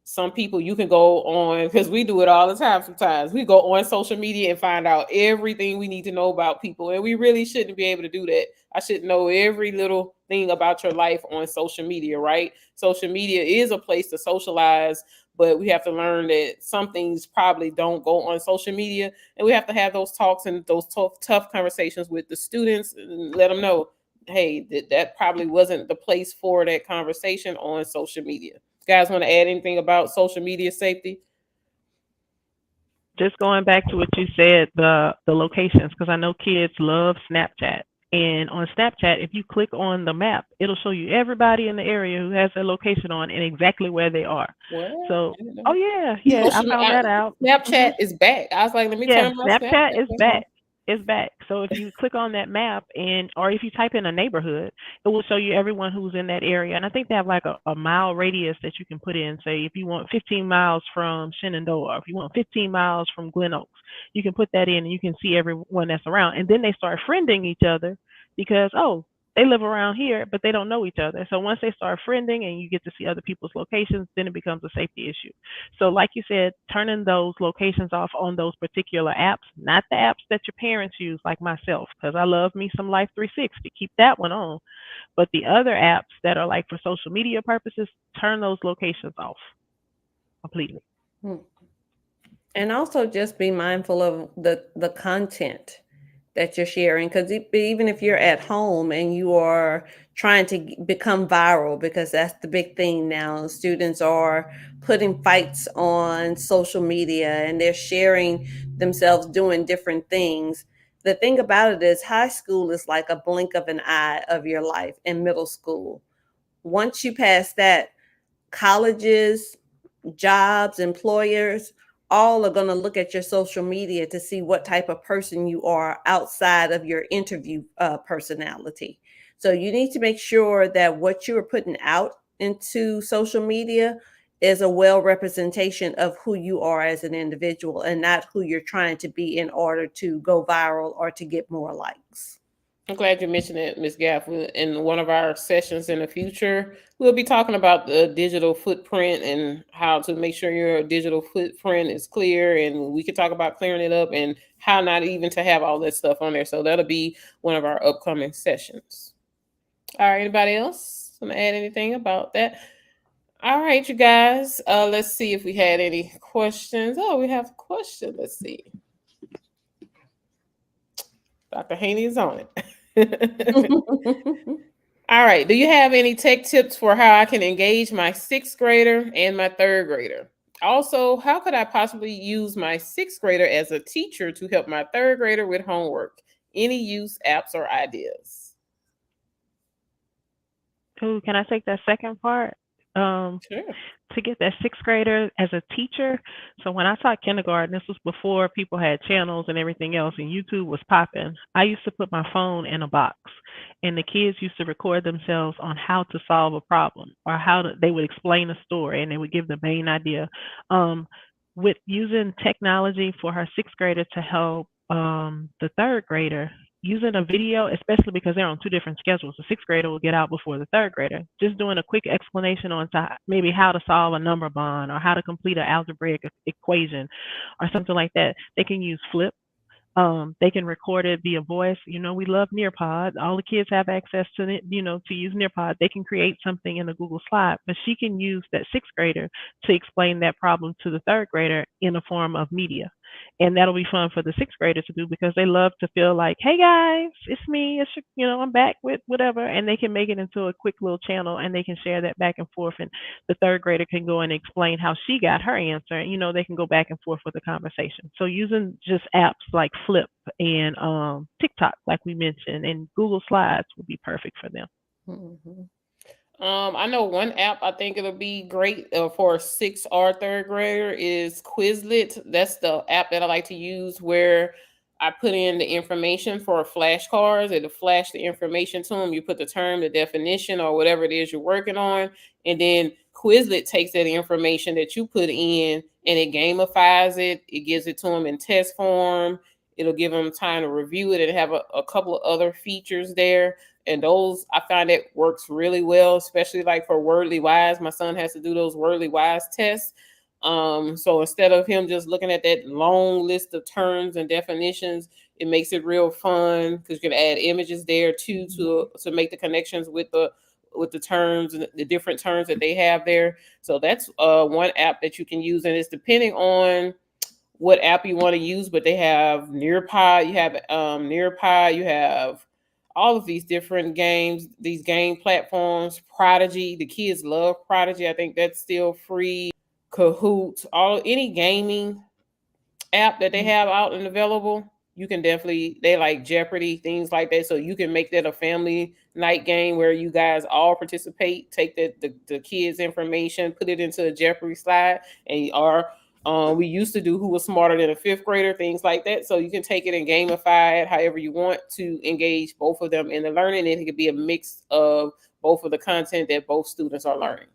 some people, you can go on, because we do it all the time sometimes. We go on social media and find out everything we need to know about people, and we really shouldn't be able to do that. I should know every little thing about your life on social media, right? Social media is a place to socialize, but we have to learn that some things probably don't go on social media, and we have to have those talks and those tough conversations with the students and let them know, hey, that probably wasn't the place for that conversation on social media. Guys want to add anything about social media safety? Just going back to what you said, the locations, because I know kids love Snapchat. And on Snapchat, if you click on the map, it'll show you everybody in the area who has their location on and exactly where they are. Well, So, oh yeah, I found that out. Snapchat is back. I was like, let me Yeah, turn my Snapchat is back. It's back. So if you click on that map or if you type in a neighborhood, it will show you everyone who's in that area. And I think they have like a mile radius that you can put in. Say if you want 15 miles from Shenandoah, if you want 15 miles from Glen Oaks, you can put that in and you can see everyone that's around. And then they start friending each other because, they live around here, but they don't know each other. So once they start friending and you get to see other people's locations, then it becomes a safety issue. So like you said, turning those locations off on those particular apps, not the apps that your parents use, like myself, because I love me some Life 360. Keep that one on. But the other apps that are like for social media purposes, turn those locations off completely. And also just be mindful of the content that you're sharing, because even if you're at home and you are trying to become viral, because that's the big thing now, students are putting fights on social media and they're sharing themselves doing different things. The thing about it is high school is like a blink of an eye of your life, in middle school. Once you pass that, colleges, jobs, employers, all are going to look at your social media to see what type of person you are outside of your interview personality. So you need to make sure that what you are putting out into social media is a well representation of who you are as an individual and not who you're trying to be in order to go viral or to get more likes. I'm glad you mentioned it, Ms. Gaff. In one of our sessions in the future, we'll be talking about the digital footprint and how to make sure your digital footprint is clear. And we could talk about clearing it up and how not even to have all that stuff on there. So that'll be one of our upcoming sessions. All right, anybody else want to add anything about that? All right, you guys. Let's see if we had any questions. Oh, we have a question. Let's see. Dr. Haney is on it. All right. Do you have any tech tips for how I can engage my 6th grader and my 3rd grader? Also, how could I possibly use my 6th grader as a teacher to help my 3rd grader with homework? Any use, apps, or ideas? Ooh, can I take that second part? Sure. To get that 6th grader as a teacher. So when I taught kindergarten, this was before people had channels and everything else, and YouTube was popping. I used to put my phone in a box, and the kids used to record themselves on how to solve a problem or they would explain a story, and they would give the main idea. With using technology for her 6th grader to help the 3rd grader, using a video, especially because they're on 2 different schedules. The 6th grader will get out before the 3rd grader. Just doing a quick explanation on maybe how to solve a number bond or how to complete an algebraic equation or something like that. They can use Flip. They can record it via voice. You know, we love Nearpod. All the kids have access to it, to use Nearpod. They can create something in a Google Slide, but she can use that 6th grader to explain that problem to the 3rd grader in a form of media. And that'll be fun for the 6th grader to do because they love to feel like, hey guys, it's me. I'm back with whatever. And they can make it into a quick little channel and they can share that back and forth. And the 3rd grader can go and explain how she got her answer. And, they can go back and forth with the conversation. So using just apps like Flip and TikTok, like we mentioned, and Google Slides would be perfect for them. Mm-hmm. I know one app I think it'll be great for a 6th or 3rd grader is Quizlet. That's the app that I like to use where I put in the information for flashcards. It'll flash the information to them. You put the term, the definition, or whatever it is you're working on. And then Quizlet takes that information that you put in and it gamifies it. It gives it to them in test form. It'll give them time to review it and have a couple of other features there. And those, I find it works really well, especially like for Wordly Wise. My son has to do those Wordly Wise tests. So instead of him just looking at that long list of terms and definitions, it makes it real fun because you can add images there too to make the connections with the terms and the different terms that they have there. So that's one app that you can use, and it's depending on what app you want to use. But they have Nearpod, you have all of these different games, these game platforms. Prodigy, the kids love Prodigy. I think that's still free. Kahoot, any gaming app that they have out and available, you can definitely, they like Jeopardy, things like that. So you can make that a family night game where you guys all participate, take the kids' information, put it into a Jeopardy slide, and we used to do who was smarter than a 5th grader, things like that. So you can take it and gamify it however you want to engage both of them in the learning. And it could be a mix of both of the content that both students are learning.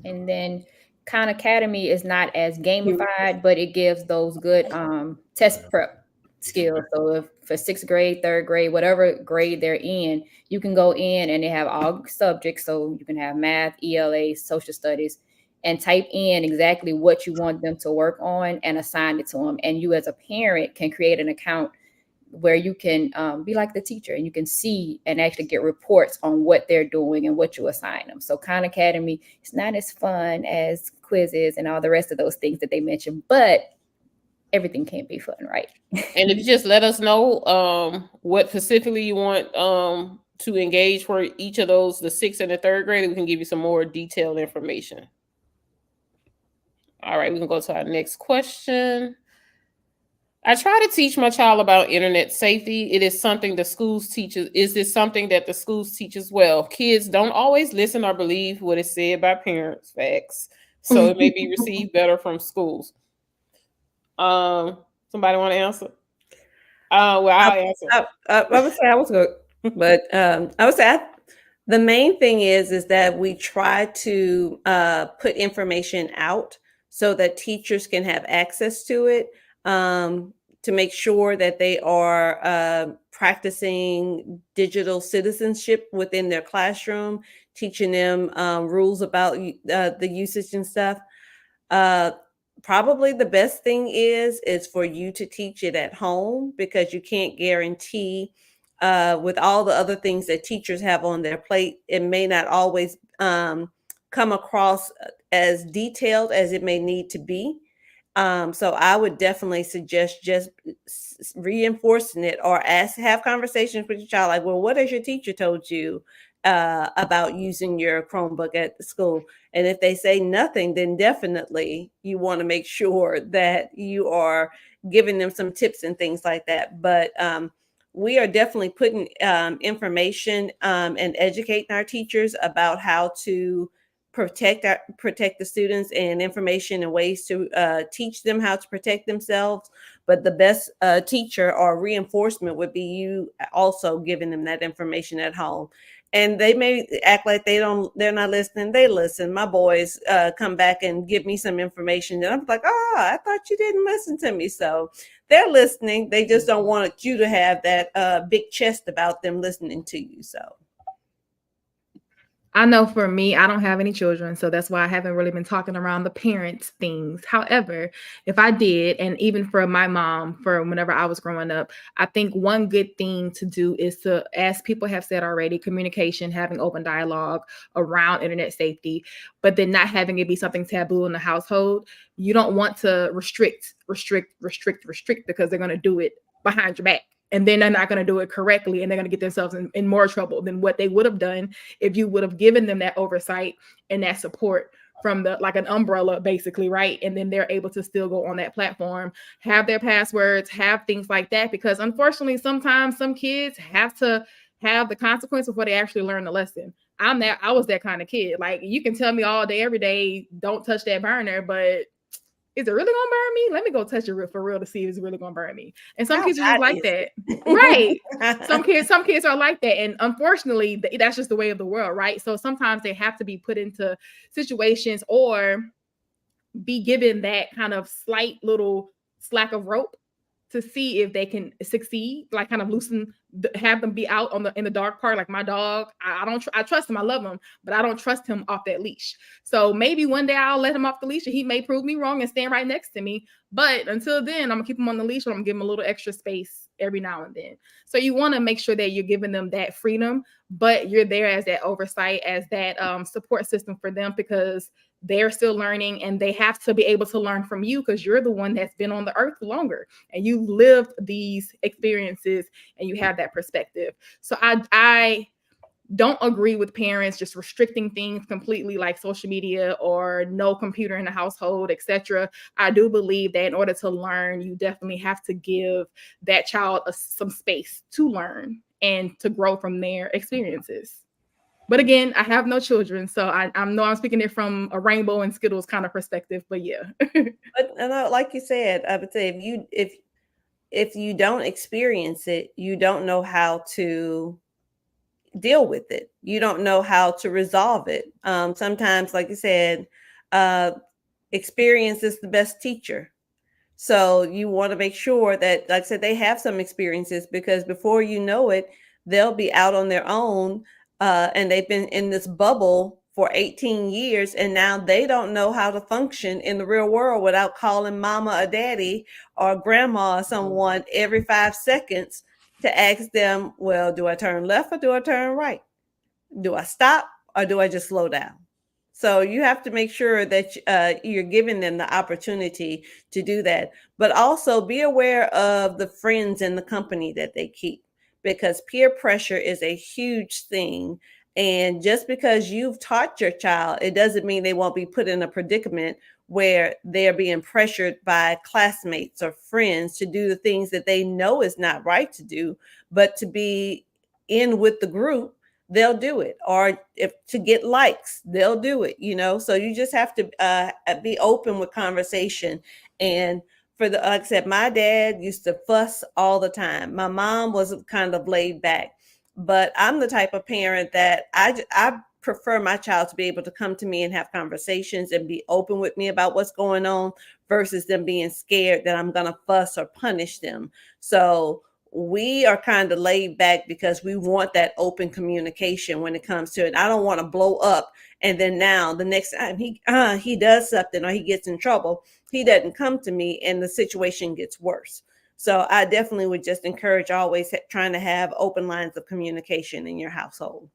And then Khan Academy is not as gamified, but it gives those good test prep skills. So if for 6th grade, 3rd grade, whatever grade they're in, you can go in and they have all subjects. So you can have math, ELA, social studies, and type in exactly what you want them to work on and assign it to them. And you as a parent can create an account where you can be like the teacher and you can see and actually get reports on what they're doing and what you assign them. So Khan Academy is not as fun as quizzes and all the rest of those things that they mentioned, but everything can't be fun, right? And if you just let us know what specifically you want to engage for each of those, the 6th and the 3rd grade, we can give you some more detailed information. All right, we can go to our next question. I try to teach my child about internet safety. It is something the schools teach. Is this something that the schools teach as well? Kids don't always listen or believe what is said by parents, facts. So it may be received better from schools. Somebody want to answer? Well, I'll answer. I would say I was good, but I would say The main thing is that we try to put information out so that teachers can have access to it, to make sure that they are practicing digital citizenship within their classroom, teaching them rules about the usage and stuff. Uh, Probably the best thing is for you to teach it at home, because you can't guarantee with all the other things that teachers have on their plate, it may not always come across as detailed as it may need to be. So I would definitely suggest just reinforcing it, or have conversations with your child, like, well, what has your teacher told you about using your Chromebook at the school? And if they say nothing, then definitely you want to make sure that you are giving them some tips and things like that. But we are definitely putting information and educating our teachers about how to protect the students, and information and ways to teach them how to protect themselves. But the best teacher or reinforcement would be you also giving them that information at home. And they may act like they're not listening. They listen. My boys come back and give me some information, and I'm like, oh, I thought you didn't listen to me. So they're listening. They just don't want you to have that big chest about them listening to you. So I know for me, I don't have any children, so that's why I haven't really been talking around the parents things. However, if I did, and even for my mom, for whenever I was growing up, I think one good thing to do is to, as people have said already, communication, having open dialogue around internet safety, but then not having it be something taboo in the household. You don't want to restrict because they're going to do it behind your back. And then they're not going to do it correctly, and they're going to get themselves in more trouble than what they would have done if you would have given them that oversight and that support from like an umbrella, basically, right? And then they're able to still go on that platform, have their passwords, have things like that, because unfortunately, sometimes some kids have to have the consequence before they actually learn the lesson. I was that kind of kid. Like, you can tell me all day, every day, don't touch that burner, but is it really gonna burn me? Let me go touch it for real to see if it's really gonna burn me. And some kids are just like that, right? Some kids are like that, and unfortunately, that's just the way of the world, right? So sometimes they have to be put into situations or be given that kind of slight little slack of rope to see if they can succeed, like kind of have them be out in the dark part. Like my dog, I trust him, I love him, but I don't trust him off that leash. So maybe one day I'll let him off the leash, and he may prove me wrong and stand right next to me. But until then, I'm gonna keep him on the leash, and I'm gonna give him a little extra space every now and then. So you want to make sure that you're giving them that freedom, but you're there as that oversight, as that support system for them, because they're still learning, and they have to be able to learn from you, because you're the one that's been on the earth longer, and you've lived these experiences, and you have that perspective. So I don't agree with parents just restricting things completely, like social media or no computer in the household, etc. I do believe that in order to learn, you definitely have to give that child some space to learn and to grow from their experiences. But again, I have no children, so I know I'm speaking it from a rainbow and Skittles kind of perspective. But yeah. but like you said, I would say if you don't experience it, you don't know how to deal with it. You don't know how to resolve it. Sometimes, like you said, experience is the best teacher. So you want to make sure that, like I said, they have some experiences, because before you know it, they'll be out on their own, and they've been in this bubble for 18 years, and now they don't know how to function in the real world without calling mama or daddy or grandma or someone every 5 seconds to ask them, well, do I turn left or do I turn right? Do I stop or do I just slow down? So you have to make sure that you're giving them the opportunity to do that. But also be aware of the friends and the company that they keep, because peer pressure is a huge thing. And just because you've taught your child, it doesn't mean they won't be put in a predicament where they're being pressured by classmates or friends to do the things that they know is not right to do, but to be in with the group, they'll do it. Or if to get likes, they'll do it, So you just have to be open with conversation. And like I said, my dad used to fuss all the time. My mom was kind of laid back, But I'm the type of parent that I prefer my child to be able to come to me and have conversations and be open with me about what's going on versus them being scared that I'm going to fuss or punish them. So we are kind of laid back because we want that open communication when it comes to it. I don't want to blow up and then now the next time he does something or he gets in trouble, he doesn't come to me and the situation gets worse. So I definitely would just encourage always trying to have open lines of communication in your household.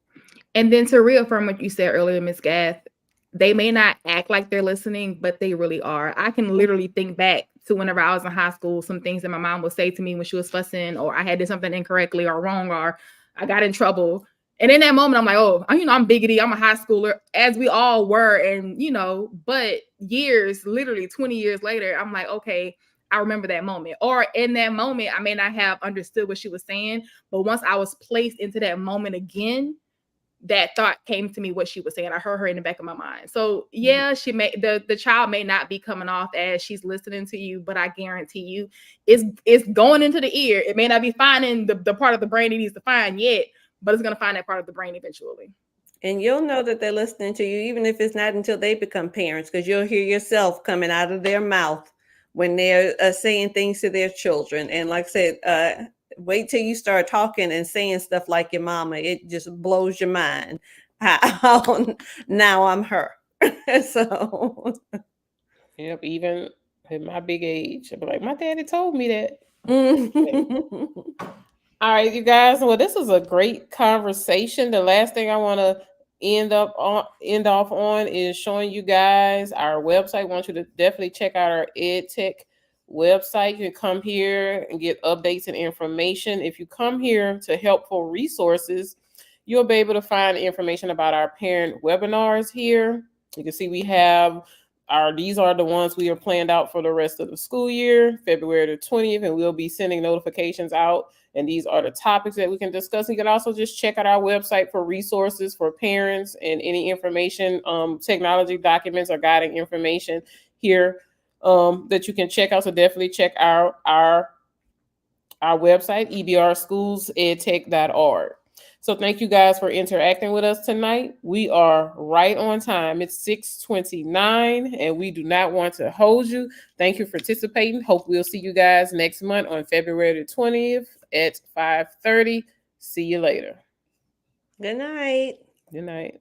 And then to reaffirm what you said earlier, Ms. Gath, they may not act like they're listening, but they really are. I can literally think back to whenever I was in high school, some things that my mom would say to me when she was fussing, or I had did something incorrectly or wrong, or I got in trouble. And in that moment, I'm like, oh, I'm biggity. I'm a high schooler, as we all were. And, but years, literally 20 years later, I'm like, okay, I remember that moment. Or in that moment, I may not have understood what she was saying, but once I was placed into that moment again, that thought came to me what she was saying. I heard her in the back of my mind. So yeah, she may the child may not be coming off as she's listening to you, but I guarantee you it's going into the ear. It may not be finding the part of the brain it needs to find yet, but it's going to find that part of the brain eventually. And you'll know that they're listening to you, even if it's not until they become parents, because you'll hear yourself coming out of their mouth when they're saying things to their children. And like I said, wait till you start talking and saying stuff like your mama. It just blows your mind. How now I'm her. So Yep, even at my big age, I'll be like, my daddy told me that. All right, you guys. Well, this was a great conversation. The last thing I want to end off on is showing you guys our website. I want you to definitely check out our EdTech website. You can come here and get updates and information. If you come here to Helpful Resources, you'll be able to find information about our parent webinars here. You can see we have these are the ones we are planned out for the rest of the school year, February the 20th, and we'll be sending notifications out. And these are the topics that we can discuss. You can also just check out our website for resources for parents and any information, technology documents or guiding information here that you can check out. So definitely check out our website, ebrschools.edtech.org. So thank you guys for interacting with us tonight. We are right on time. It's 6:29 and we do not want to hold you. Thank you for participating. Hope we'll see you guys next month on February the 20th at 5:30. See you later. Good night. Good night.